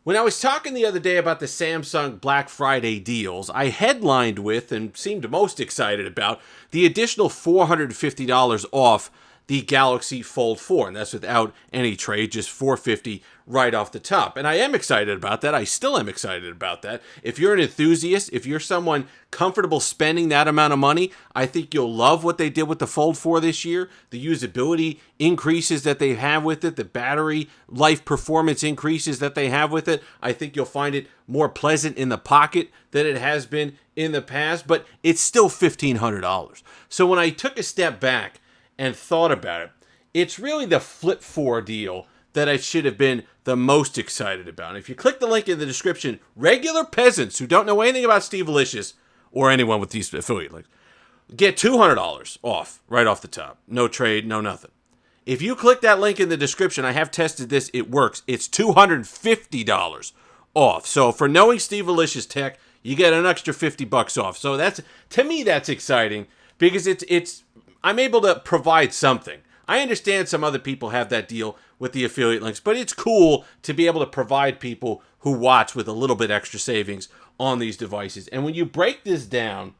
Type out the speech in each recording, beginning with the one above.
When I was talking the other day about the Samsung Black Friday deals, I headlined with and seemed most excited about the additional $450 off the Galaxy Fold 4, and that's without any trade, just $450 right off the top. And I am excited about that. I still am excited about that. If you're an enthusiast, if you're someone comfortable spending that amount of money, I think you'll love what they did with the Fold 4 this year. The usability increases that they have with it, the battery life performance increases that they have with it. I think you'll find it more pleasant in the pocket than it has been in the past, but it's still $1,500. So when I took a step back and thought about it, it's really the Flip 4 deal that I should have been the most excited about. And if you click the link in the description, regular peasants who don't know anything about Steve Alicious or anyone with these affiliate links get $200 off right off the top. No trade, no nothing. If you click that link in the description, I have tested this, it works. It's $250 off. So for knowing Steve Alicious tech, you get an extra $50 off. So that's, to me, that's exciting because I'm able to provide something. I understand some other people have that deal with the affiliate links, but it's cool to be able to provide people who watch with a little bit extra savings on these devices. And when you break this down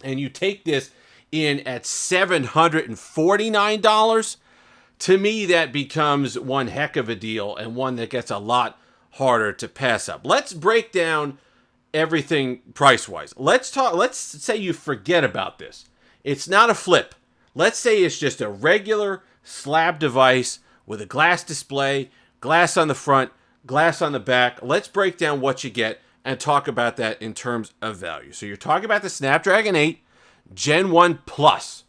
and you take this in at $749, to me that becomes one heck of a deal and one that gets a lot harder to pass up. Let's break down everything price-wise. Let's say you forget about this. It's not a flip. Let's say it's just a regular slab device with a glass display, glass on the front, glass on the back. Let's break down what you get and talk about that in terms of value. So you're talking about the Snapdragon 8 Gen 1 Plus.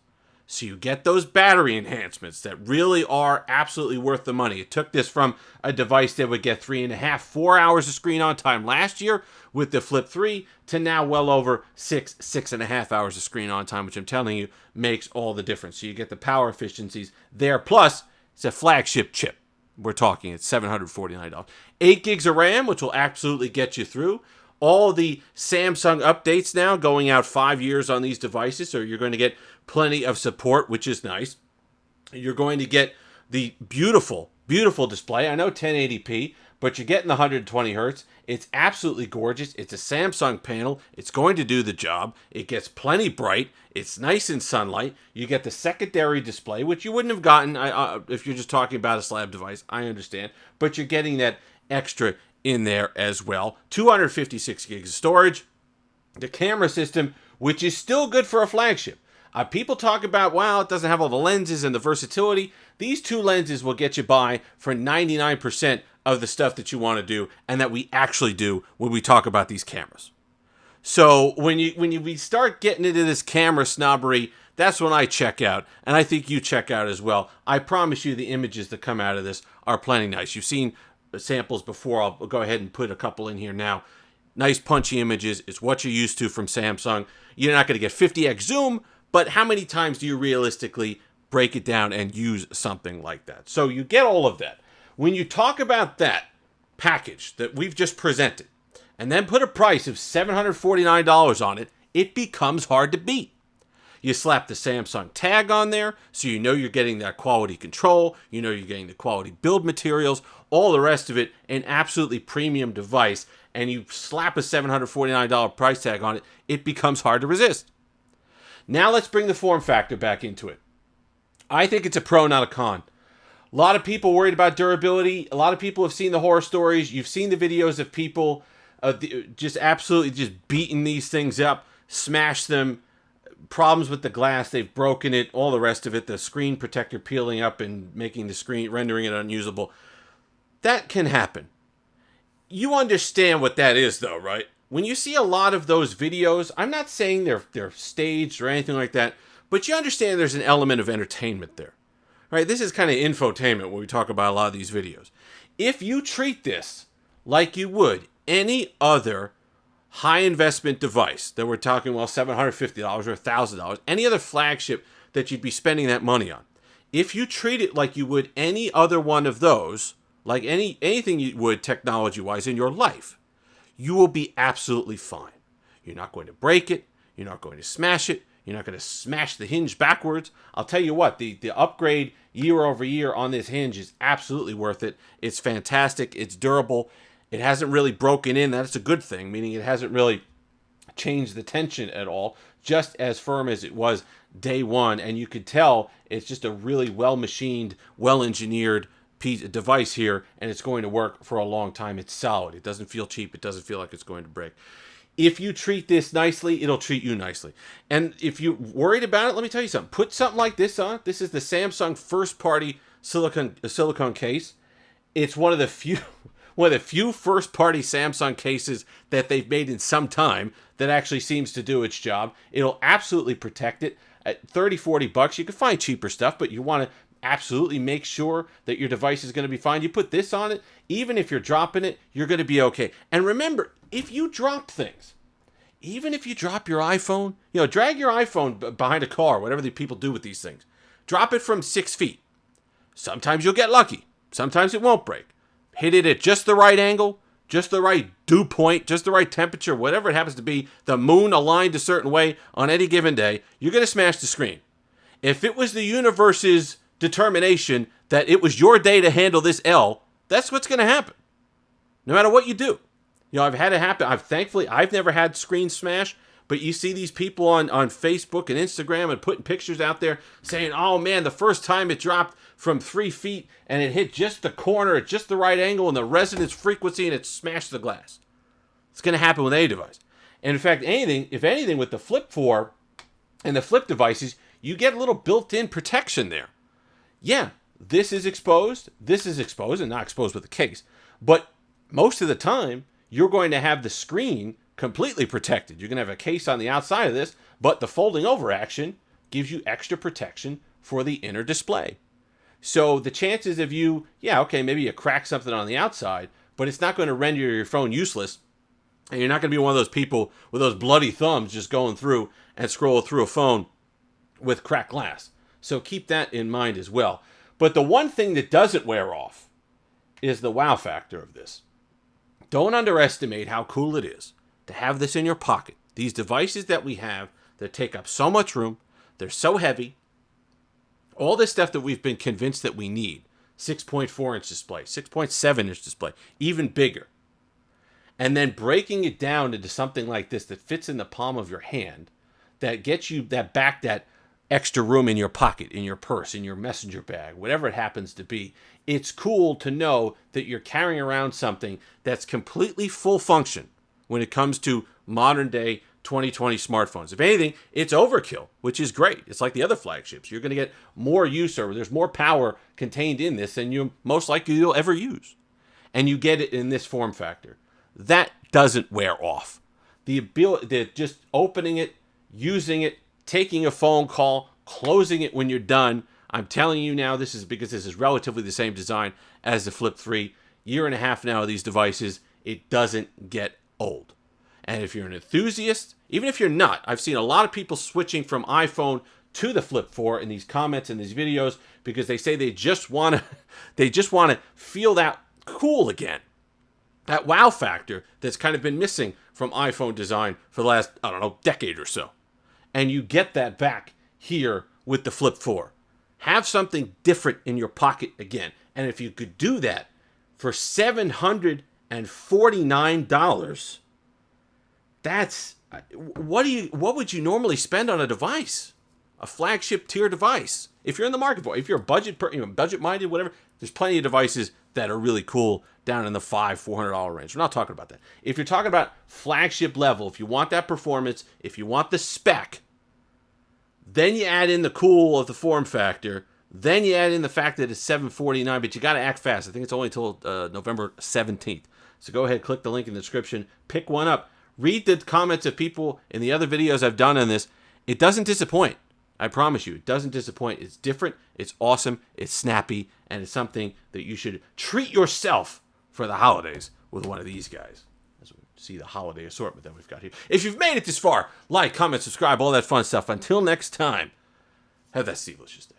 So you get those battery enhancements that really are absolutely worth the money. It took this from a device that would get 3.5, 4 hours of screen on time last year with the Flip 3 to now well over 6.5 hours of screen on time, which I'm telling you makes all the difference. So you get the power efficiencies there. Plus, it's a flagship chip. We're talking it's $749. 8 gigs of RAM, which will absolutely get you through. All the Samsung updates now going out 5 years on these devices, so you're going to get plenty of support, which is nice. You're going to get the beautiful, beautiful display. I know 1080p, but you're getting the 120 hertz. It's absolutely gorgeous. It's a Samsung panel. It's going to do the job. It gets plenty bright. It's nice in sunlight. You get the secondary display, which you wouldn't have gotten if you're just talking about a slab device. I understand. But you're getting that extra in there as well. 256 gigs of storage. The camera system, which is still good for a flagship. People talk about, wow, it doesn't have all the lenses and the versatility. These two lenses will get you by for 99% of the stuff that you want to do and that we actually do when we talk about these cameras. So when we start getting into this camera snobbery, that's when I check out, and I think you check out as well. I promise you the images that come out of this are plenty nice. You've seen samples before. I'll go ahead and put a couple in here now. Nice punchy images. It's what you're used to from Samsung. You're not going to get 50x zoom, but how many times do you realistically break it down and use something like that? So you get all of that. When you talk about that package that we've just presented, and then put a price of $749 on it, it becomes hard to beat. You slap the Samsung tag on there, so you know you're getting that quality control, you know you're getting the quality build materials, all the rest of it, an absolutely premium device, and you slap a $749 price tag on it, it becomes hard to resist. Now let's bring the form factor back into it. I think it's a pro, not a con. A lot of people worried about durability. A lot of people have seen the horror stories. You've seen the videos of people just absolutely just beating these things up, smash them, problems with the glass, they've broken it, all the rest of it, the screen protector peeling up and making the screen, rendering it unusable. That can happen. You understand what that is though, right? When you see a lot of those videos, I'm not saying they're staged or anything like that, but you understand there's an element of entertainment there. Right? This is kind of infotainment when we talk about a lot of these videos. If you treat this like you would any other high investment device that we're talking, well, $750 or $1,000, any other flagship that you'd be spending that money on, if you treat it like you would any other one of those, like anything you would technology-wise in your life, you will be absolutely fine. You're not going to break it. You're not going to smash it. You're not going to smash the hinge backwards. I'll tell you what, the upgrade year over year on this hinge is absolutely worth it. It's fantastic. It's durable. It hasn't really broken in. That's a good thing, meaning it hasn't really changed the tension at all. Just as firm as it was day one. And you could tell it's just a really well-machined, well-engineered device here, and it's going to work for a long time. It's solid. It doesn't feel cheap. It doesn't feel like it's going to break. If you treat this nicely, it'll treat you nicely. And if you're worried about it, let me tell you something. Put something like this on. This is the Samsung first-party silicone case. It's one of the few first-party Samsung cases that they've made in some time that actually seems to do its job. It'll absolutely protect it. At $30-40, you can find cheaper stuff, but you want to absolutely make sure that your device is going to be fine. You put this on it, even if you're dropping it, you're going to be okay. And remember, if you drop things, even if you drop your iPhone, drag your iPhone behind a car, whatever the people do with these things. Drop it from 6 feet. Sometimes you'll get lucky. Sometimes it won't break. Hit it at just the right angle, just the right dew point, just the right temperature, whatever it happens to be, the moon aligned a certain way on any given day, you're going to smash the screen. If it was the universe's determination that it was your day to handle this L, that's what's going to happen. No matter what you do. I've had it happen. I've never had screen smash, but you see these people on Facebook and Instagram and putting pictures out there saying, oh man, the first time it dropped from 3 feet and it hit just the corner at just the right angle and the resonance frequency and it smashed the glass. It's going to happen with any device. And in fact, if anything, with the Flip 4 and the Flip devices, you get a little built-in protection there. Yeah, this is exposed, and not exposed with the case. But most of the time, you're going to have the screen completely protected. You're going to have a case on the outside of this, but the folding over action gives you extra protection for the inner display. So the chances of maybe you crack something on the outside, but it's not going to render your phone useless. And you're not going to be one of those people with those bloody thumbs just going through and scroll through a phone with cracked glass. So keep that in mind as well. But the one thing that doesn't wear off is the wow factor of this. Don't underestimate how cool it is to have this in your pocket. These devices that we have that take up so much room, they're so heavy. All this stuff that we've been convinced that we need. 6.4-inch display, 6.7-inch display, even bigger. And then breaking it down into something like this that fits in the palm of your hand, that gets you that extra room in your pocket, in your purse, in your messenger bag, whatever it happens to be. It's cool to know that you're carrying around something that's completely full function when it comes to modern day 2020 smartphones. If anything, it's overkill, which is great. It's like the other flagships. You're going to get more use, or there's more power contained in this than you most likely you'll ever use. And you get it in this form factor. That doesn't wear off. The ability, just opening it, using it, taking a phone call, closing it when you're done. I'm telling you now, this is relatively the same design as the Flip 3. Year and a half now of these devices, it doesn't get old. And if you're an enthusiast, even if you're not, I've seen a lot of people switching from iPhone to the Flip 4 in these comments and these videos because they say they just want to feel that cool again. That wow factor that's kind of been missing from iPhone design for the last, decade or so. And you get that back here with the Flip 4. Have something different in your pocket again. And if you could do that for $749, that's what would you normally spend on a device? A flagship tier device. If you're in the market for it, if you're budget minded, whatever, there's plenty of devices that are really cool down in the $400 range. We're not talking about that. If you're talking about flagship level, if you want that performance, if you want the spec, then you add in the cool of the form factor. Then you add in the fact that it's $749, but you got to act fast. I think it's only until November 17th. So go ahead, click the link in the description, pick one up. Read the comments of people in the other videos I've done on this. It doesn't disappoint. I promise you, it doesn't disappoint. It's different, it's awesome, it's snappy, and it's something that you should treat yourself for the holidays with one of these guys. As we see the holiday assortment that we've got here. If you've made it this far, like, comment, subscribe, all that fun stuff. Until next time, have that seamless day.